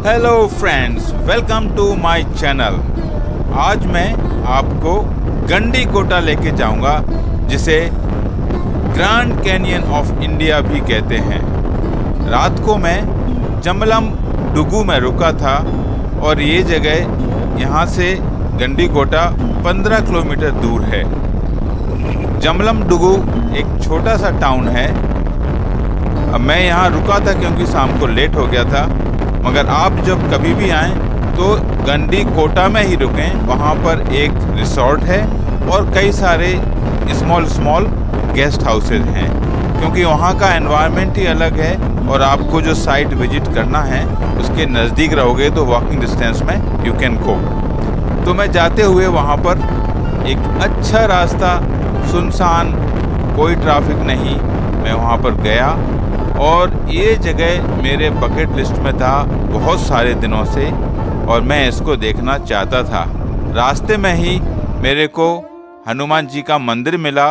Hello friends, welcome to my channel. आज मैं आपको गंडीकोटा लेके जाऊंगा, जिसे ग्रैंड कैनियन ऑफ इंडिया भी कहते हैं। रात को मैं जमलमडुगु में रुका था और ये जगह यहाँ से गंडीकोटा 15 किलोमीटर दूर है। जमलमडुगु एक छोटा सा टाउन है। अब मैं यहाँ रुका था क्योंकि शाम को लेट हो गया था, मगर आप जब कभी भी आएँ तो गंडीकोटा में ही रुकें। वहाँ पर एक रिसोर्ट है और कई सारे स्मॉल गेस्ट हाउसेज हैं, क्योंकि वहाँ का एनवायरनमेंट ही अलग है। और आपको जो साइट विजिट करना है उसके नज़दीक रहोगे तो वॉकिंग डिस्टेंस में यू कैन गो। तो मैं जाते हुए वहाँ पर एक अच्छा रास्ता, सुनसान, कोई ट्रैफिक नहीं, मैं वहाँ पर गया और ये जगह मेरे बकेट लिस्ट में था बहुत सारे दिनों से और मैं इसको देखना चाहता था। रास्ते में ही मेरे को हनुमान जी का मंदिर मिला।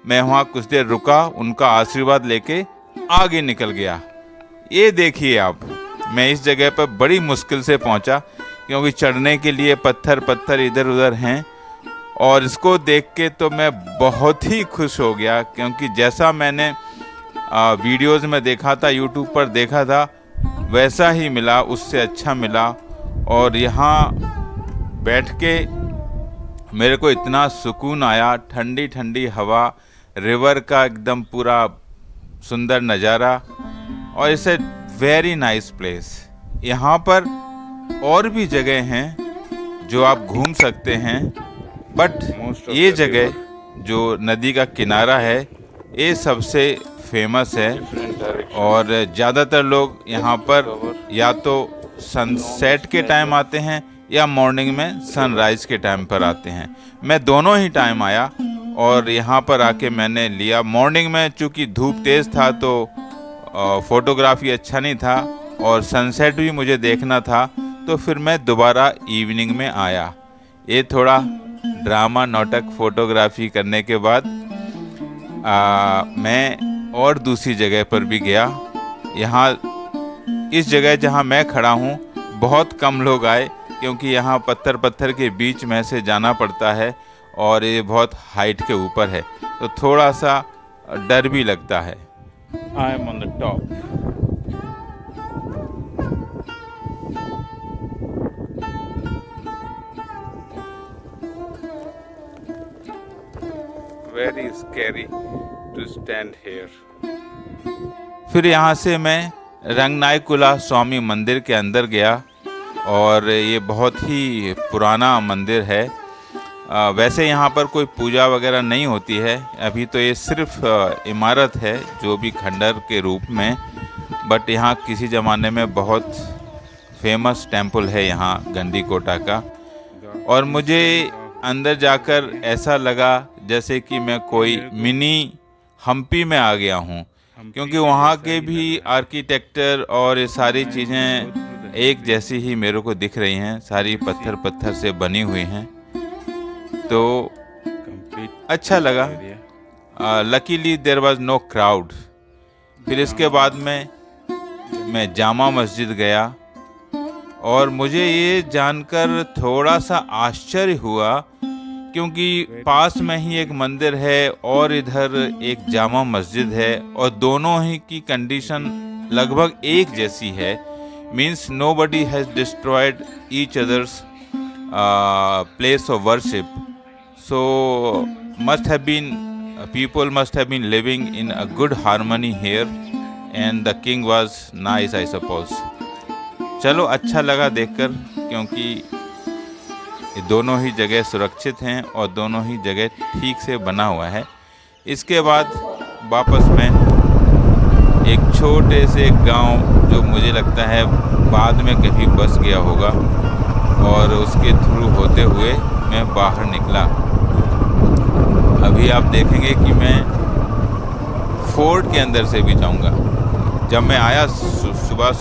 मैं वहाँ कुछ देर रुका, उनका आशीर्वाद लेके आगे निकल गया। ये देखिए आप, मैं इस जगह पर बड़ी मुश्किल से पहुँचा क्योंकि चढ़ने के लिए पत्थर इधर उधर हैं। और इसको देख के तो मैं बहुत ही खुश हो गया, क्योंकि जैसा मैंने वीडियोज़ में देखा था, यूट्यूब पर देखा था, वैसा ही मिला, उससे अच्छा मिला। और यहाँ बैठ के मेरे को इतना सुकून आया, ठंडी ठंडी हवा, रिवर का एकदम पूरा सुंदर नज़ारा, और it's a very nice place. यहाँ पर और भी जगह हैं जो आप घूम सकते हैं, बट ये जगह जो नदी का किनारा है ये सबसे फेमस है। और ज़्यादातर लोग यहाँ पर या तो सनसेट के टाइम आते हैं या मॉर्निंग में सनराइज़ के टाइम पर आते हैं। मैं दोनों ही टाइम आया और यहाँ पर आके मैंने लिया। मॉर्निंग में चूँकि धूप तेज़ था तो फ़ोटोग्राफी अच्छा नहीं था और सनसेट भी मुझे देखना था, तो फिर मैं दोबारा इवनिंग में आया। ये थोड़ा ड्रामा नाटक फ़ोटोग्राफी करने के बाद मैं और दूसरी जगह पर भी गया। यहाँ इस जगह जहाँ मैं खड़ा हूँ बहुत कम लोग आए, क्योंकि यहाँ पत्थर के बीच में से जाना पड़ता है और ये बहुत हाइट के ऊपर है, तो थोड़ा सा डर भी लगता है। I am on the top. Very scary to stand here. फिर यहाँ से मैं रंगनायकुला स्वामी मंदिर के अंदर गया और ये बहुत ही पुराना मंदिर है। वैसे यहाँ पर कोई पूजा वगैरह नहीं होती है अभी, तो ये सिर्फ इमारत है जो भी खंडर के रूप में, बट यहाँ किसी ज़माने में बहुत फेमस टेम्पल है यहाँ गंडीकोटा का। और मुझे अंदर जाकर ऐसा लगा जैसे कि मैं कोई मिनी हम्पी में आ गया हूँ, क्योंकि वहाँ के भी आर्किटेक्चर और ये सारी चीज़ें एक जैसी ही मेरे को दिख रही हैं, सारी पत्थर से बनी हुई हैं, तो अच्छा लगा। Luckily there was no crowd. फिर इसके बाद में मैं जामा मस्जिद गया और मुझे ये जानकर थोड़ा सा आश्चर्य हुआ, क्योंकि पास में ही एक मंदिर है और इधर एक जामा मस्जिद है और दोनों ही की कंडीशन लगभग एक जैसी है। Means nobody has destroyed each others place of worship, so people must have been living in a good harmony here and the king was nice, I suppose. चलो, अच्छा लगा देखकर, क्योंकि दोनों ही जगह सुरक्षित हैं और दोनों ही जगह ठीक से बना हुआ है। इसके बाद वापस मैं एक छोटे से गांव, जो मुझे लगता है बाद में कभी बस गया होगा, और उसके थ्रू होते हुए मैं बाहर निकला। अभी आप देखेंगे कि मैं फोर्ट के अंदर से भी जाऊंगा। जब मैं आया सुबह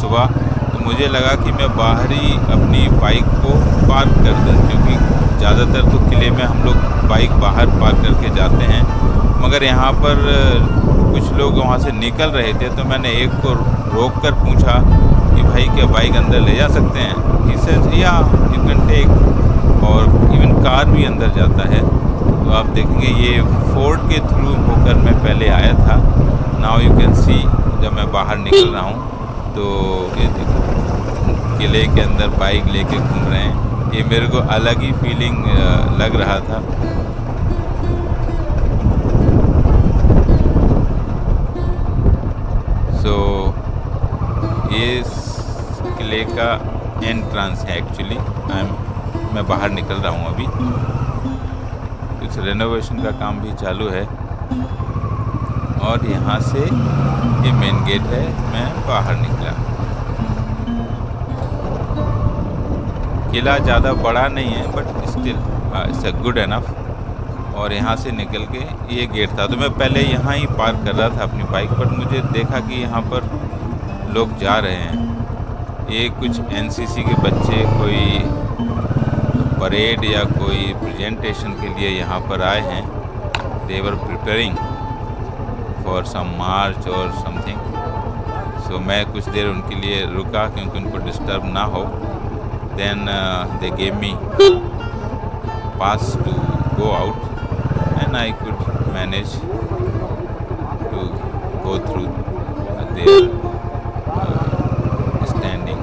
तो मुझे लगा कि मैं बाहर ही अपनी बाइक को पार्क कर दूं, क्योंकि ज़्यादातर तो किले में हम लोग बाइक बाहर पार्क करके जाते हैं, मगर यहाँ पर कुछ लोग वहाँ से निकल रहे थे, तो मैंने एक को रोक कर पूछा कि भाई क्या बाइक अंदर ले जा सकते हैं? ही सेज या यू कैन टेक, और इवन कार भी अंदर जाता है। तो आप देखेंगे ये फोर्ट के थ्रू होकर मैं पहले आया था। नाउ यू कैन सी, जब मैं बाहर निकल रहा हूँ तो ये देखो किले के अंदर बाइक लेके घूम रहे हैं। ये मेरे को अलग ही फीलिंग लग रहा था। सो ये किले का एंट्रेंस है एक्चुअली। मैं बाहर निकल रहा हूँ अभी। कुछ रेनोवेशन का काम भी चालू है और यहाँ से ये मेन गेट है। मैं बाहर निकला। किला ज़्यादा बड़ा नहीं है but still it's a good enough. और यहाँ से निकल के ये गेट था। तो मैं पहले यहाँ ही पार्क कर रहा था अपनी बाइक, बट मुझे देखा कि यहाँ पर लोग जा रहे हैं। ये कुछ एनसीसी के बच्चे कोई परेड या कोई प्रेजेंटेशन के लिए यहाँ पर आए हैं। दे वर प्रिपेयरिंग फॉर सम मार्च और समथिंग। सो मैं कुछ देर उनके लिए रुका क्योंकि उनको डिस्टर्ब ना हो। Then they gave me pass to go out and I could manage to go through their standing.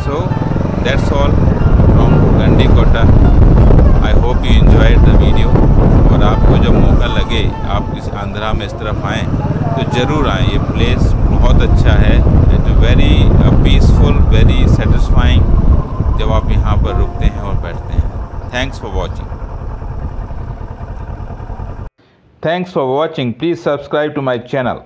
So that's all from Gandikota. I hope you enjoyed the video. और आपको जब मौका लगे आप इस आंध्रा में इस तरफ आएँ तो ज़रूर आएँ। ये प्लेस बहुत अच्छा है। It's very peaceful, very satisfying जब आप यहाँ पर रुकते हैं और बैठते हैं। Thanks for watching. Thanks for watching. Please subscribe to my channel.